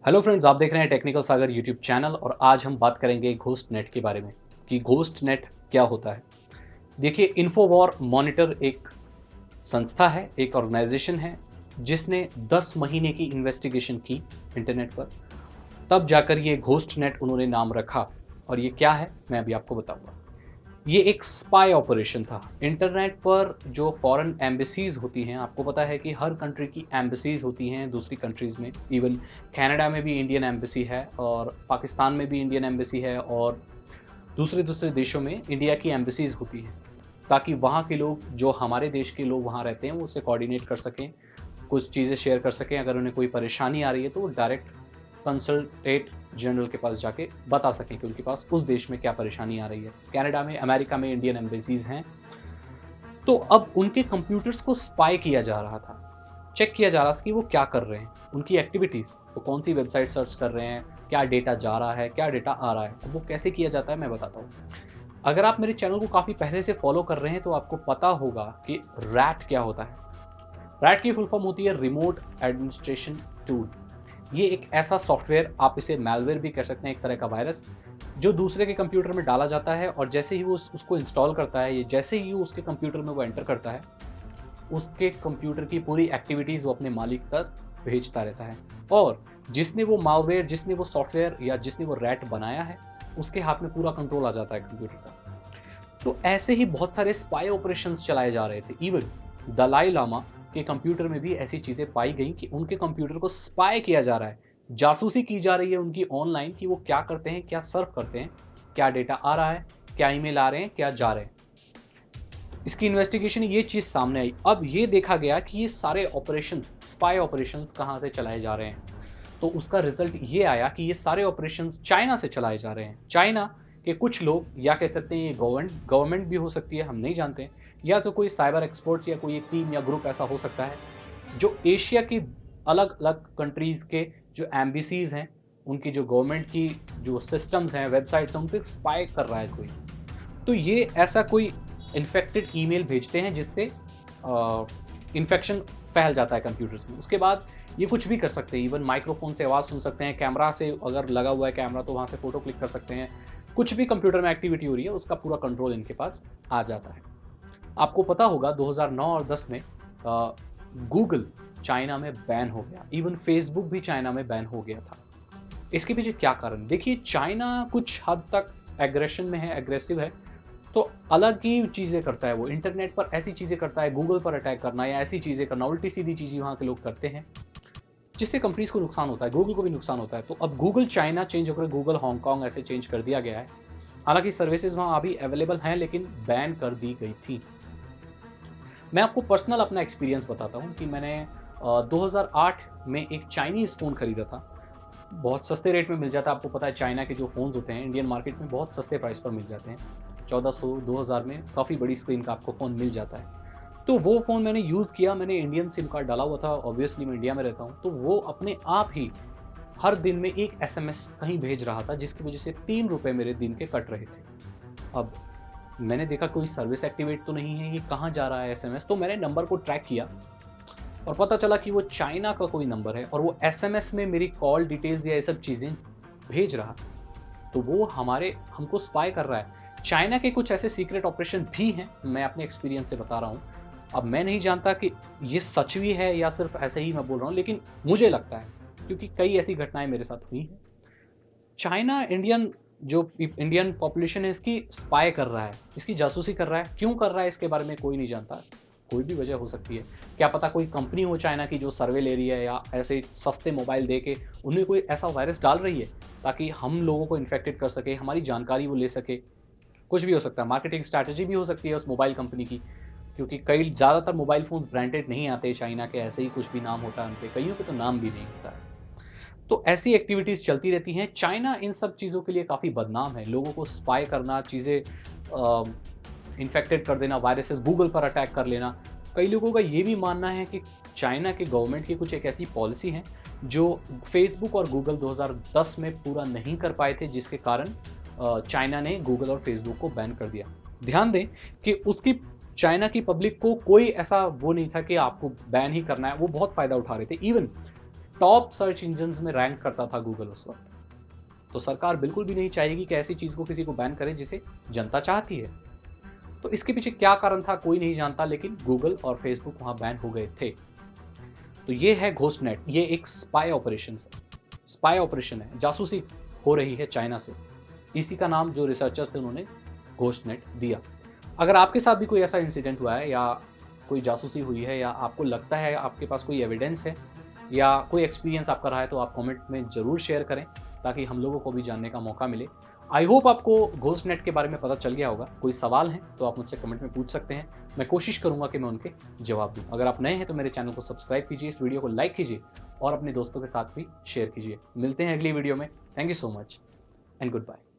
Hello friends, आप देख रहे हैं टेक्निकल सागर यूट्यूब चैनल और आज हम बात करेंगे घोस्ट नेट के बारे में कि घोस्ट नेट क्या होता है। देखिए, इन्फोवॉर मॉनिटर एक संस्था है, एक ऑर्गेनाइजेशन है जिसने 10 महीने की इन्वेस्टिगेशन की इंटरनेट पर, तब जाकर ये घोस्ट नेट उन्होंने नाम रखा। और ये क्या है मैं अभी आपको बताऊंगा। ये एक स्पाई ऑपरेशन था। इंटरनेट पर जो फॉरेन एम्बेसीज होती हैं, आपको पता है कि हर कंट्री की एम्बेसीज होती हैं दूसरी कंट्रीज़ में। इवन कनाडा में भी इंडियन एम्बेसी है और पाकिस्तान में भी इंडियन एम्बेसी है और दूसरे दूसरे देशों में इंडिया की एम्बेसीज होती हैं, ताकि वहाँ के लोग, जो हमारे देश के लोग वहाँ रहते हैं, वो उससे कोऑर्डिनेट कर सकें, कुछ चीज़ें शेयर कर सकें। अगर उन्हें कोई परेशानी आ रही है तो वो डायरेक्ट कंसल्टेट जनरल के पास जाके बता सकें कि उनके पास उस देश में क्या परेशानी आ रही है। कनाडा में, अमेरिका में इंडियन एम्बेसीज हैं। तो अब उनके कंप्यूटर्स को स्पाई किया जा रहा था, चेक किया जा रहा था कि वो क्या कर रहे हैं, उनकी एक्टिविटीज़, वो कौन सी वेबसाइट सर्च कर रहे हैं, क्या डेटा जा रहा है, क्या डेटा आ रहा है। अब वो कैसे किया जाता है मैं बताता हूँ। अगर आप मेरे चैनल को काफ़ी पहले से फॉलो कर रहे हैं तो आपको पता होगा कि रैट क्या होता है। रैट की फुल फॉर्म होती है रिमोट एडमिनिस्ट्रेशन टूल। ये एक ऐसा सॉफ्टवेयर, आप इसे मैलवेयर भी कह सकते हैं, एक तरह का वायरस, जो दूसरे के कंप्यूटर में डाला जाता है और जैसे ही वो उसको इंस्टॉल करता है, ये जैसे ही उसके कंप्यूटर में वो एंटर करता है, उसके कंप्यूटर की पूरी एक्टिविटीज़ वो अपने मालिक तक भेजता रहता है। और जिसने वो मालवेयर, जिसने वो सॉफ्टवेयर या जिसने वो रैट बनाया है, उसके हाथ में पूरा कंट्रोल आ जाता है कंप्यूटर का। तो ऐसे ही बहुत सारे स्पाई ऑपरेशंस चलाए जा रहे थे। इवन दलाई लामा के कंप्यूटर में भी ऐसी चीज़ें पाई गई कि उनके कंप्यूटर को स्पाई किया जा रहा है, जासूसी की जा रही है उनकी ऑनलाइन, कि वो क्या करते हैं, क्या सर्व करते हैं, क्या डेटा आ रहा है, क्या ईमेल आ रहे हैं, क्या जा रहे हैं। इसकी इन्वेस्टिगेशन ये चीज़ सामने आई। अब ये देखा गया कि ये सारे ऑपरेशंस, स्पाई ऑपरेशंस कहाँ से चलाए जा रहे हैं। तो उसका रिजल्ट ये आया कि ये सारे ऑपरेशंस चाइना से चलाए जा रहे हैं। चाइना के कुछ लोग, या कह सकते हैं ये गवर्नमेंट भी हो सकती है, हम नहीं जानते, या तो कोई साइबर एक्सपर्ट्स या कोई एक टीम या ग्रुप ऐसा हो सकता है जो एशिया की अलग अलग कंट्रीज़ के जो एम्बेसीज हैं, उनकी जो गवर्नमेंट की जो सिस्टम्स हैं, वेबसाइट्स हैं, उन पर स्पाई कर रहा है कोई। तो ये ऐसा कोई इन्फेक्टेड ईमेल भेजते हैं जिससे इन्फेक्शन फैल जाता है कंप्यूटर्स में। उसके बाद ये कुछ भी कर सकते हैं। इवन माइक्रोफोन से आवाज़ सुन सकते हैं, कैमरा से अगर लगा हुआ है कैमरा तो वहाँ से फ़ोटो क्लिक कर सकते हैं। कुछ भी कंप्यूटर में एक्टिविटी हो रही है उसका पूरा कंट्रोल इनके पास आ जाता है। आपको पता होगा 2009 और 10 में गूगल चाइना में बैन हो गया। इवन फेसबुक भी चाइना में बैन हो गया था। इसके पीछे क्या कारण? देखिए, चाइना कुछ हद तक एग्रेशन में है, एग्रेसिव है, तो अलग ही चीज़ें करता है वो। इंटरनेट पर ऐसी चीज़ें करता है, गूगल पर अटैक करना या ऐसी चीज़ें करना, उल्टी-सीधी चीज़ें वहाँ के लोग करते हैं, जिससे कंपनीज़ को नुकसान होता है, गूगल को भी नुकसान होता है। तो अब गूगल चाइना चेंज होकर गूगल हांगकांग ऐसे चेंज कर दिया गया है। हालाँकि सर्विसेज़ वहाँ अभी अवेलेबल हैं, लेकिन बैन कर दी गई थी। मैं आपको पर्सनल अपना एक्सपीरियंस बताता हूँ कि मैंने 2008 में एक चाइनीज़ फ़ोन खरीदा था। बहुत सस्ते रेट में मिल जाता है। आपको पता है चाइना के जो फ़ोन्स होते हैं इंडियन मार्केट में बहुत सस्ते प्राइस पर मिल जाते हैं। 1400-2000 में काफ़ी बड़ी स्क्रीन का आपको फ़ोन मिल जाता है। तो वो फ़ोन मैंने यूज़ किया, मैंने इंडियन सिम कार्ड डाला हुआ था, ऑब्वियसली मैं इंडिया में रहता हूँ, तो वो अपने आप ही हर दिन में एक एसएमएस कहीं भेज रहा था, जिसकी वजह से ₹3 मेरे दिन के कट रहे थे। अब मैंने देखा कोई सर्विस एक्टिवेट तो नहीं है, ये कहाँ जा रहा है एसएमएस, तो मैंने नंबर को ट्रैक किया और पता चला कि वो चाइना का कोई नंबर है और वो एसएमएस में मेरी कॉल डिटेल्स या ये सब चीज़ें भेज रहा है। तो वो हमको स्पाई कर रहा है। चाइना के कुछ ऐसे सीक्रेट ऑपरेशन भी हैं, मैं अपने एक्सपीरियंस से बता रहा हूँ। अब मैं नहीं जानता कि ये सच भी है या सिर्फ ऐसे ही मैं बोल रहा हूँ, लेकिन मुझे लगता है, क्योंकि कई ऐसी घटनाएँ मेरे साथ हुई हैं। चाइना इंडियन पॉपुलेशन है इसकी स्पाई कर रहा है, इसकी जासूसी कर रहा है। क्यों कर रहा है इसके बारे में कोई नहीं जानता। कोई भी वजह हो सकती है। क्या पता कोई कंपनी हो चाइना की जो सर्वे ले रही है या ऐसे सस्ते मोबाइल दे के उनमें कोई ऐसा वायरस डाल रही है ताकि हम लोगों को इन्फेक्टेड कर सके, हमारी जानकारी वो ले सके। कुछ भी हो सकता है, मार्केटिंग स्ट्रैटेजी भी हो सकती है उस मोबाइल कंपनी की, क्योंकि कई ज़्यादातर मोबाइल फ़ोन्स ब्रांडेड नहीं आते चाइना के, ऐसे ही कुछ भी नाम होता है उनके, कईयों के तो नाम भी नहीं होता है। तो ऐसी एक्टिविटीज़ चलती रहती हैं। चाइना इन सब चीज़ों के लिए काफ़ी बदनाम है। लोगों को स्पाई करना, चीज़ें इन्फेक्टेड कर देना, वायरसेस गूगल पर अटैक कर लेना। कई लोगों का ये भी मानना है कि चाइना के गवर्नमेंट की कुछ एक ऐसी पॉलिसी है जो फेसबुक और गूगल 2010 में पूरा नहीं कर पाए थे, जिसके कारण चाइना ने गूगल और फेसबुक को बैन कर दिया। ध्यान दें कि उसकी चाइना की पब्लिक को कोई ऐसा वो नहीं था कि आपको बैन ही करना है, वो बहुत फ़ायदा उठा रहे थे। इवन टॉप सर्च इंजन्स में रैंक करता था गूगल उस वक्त। तो सरकार बिल्कुल भी नहीं चाहेगी कि ऐसी चीज़ को किसी को बैन करे जिसे जनता चाहती है। तो इसके पीछे क्या कारण था कोई नहीं जानता, लेकिन गूगल और फेसबुक वहाँ बैन हो गए थे। तो ये है घोस्टनेट, ये एक स्पाई ऑपरेशन है, स्पाई ऑपरेशन है, जासूसी हो रही है चाइना से। इसी का नाम जो रिसर्चर्स थे उन्होंने घोस्टनेट दिया। अगर आपके साथ भी कोई ऐसा इंसिडेंट हुआ है या कोई जासूसी हुई है या आपको लगता है आपके पास कोई एविडेंस है या कोई एक्सपीरियंस आपका रहा है, तो आप कमेंट में ज़रूर शेयर करें ताकि हम लोगों को भी जानने का मौका मिले। आई होप आपको घोस्टनेट के बारे में पता चल गया होगा। कोई सवाल है तो आप मुझसे कमेंट में पूछ सकते हैं, मैं कोशिश करूंगा कि मैं उनके जवाब दूं। अगर आप नए हैं तो मेरे चैनल को सब्सक्राइब कीजिए, इस वीडियो को लाइक कीजिए और अपने दोस्तों के साथ भी शेयर कीजिए। मिलते हैं अगली वीडियो में। Thank you so much and good bye.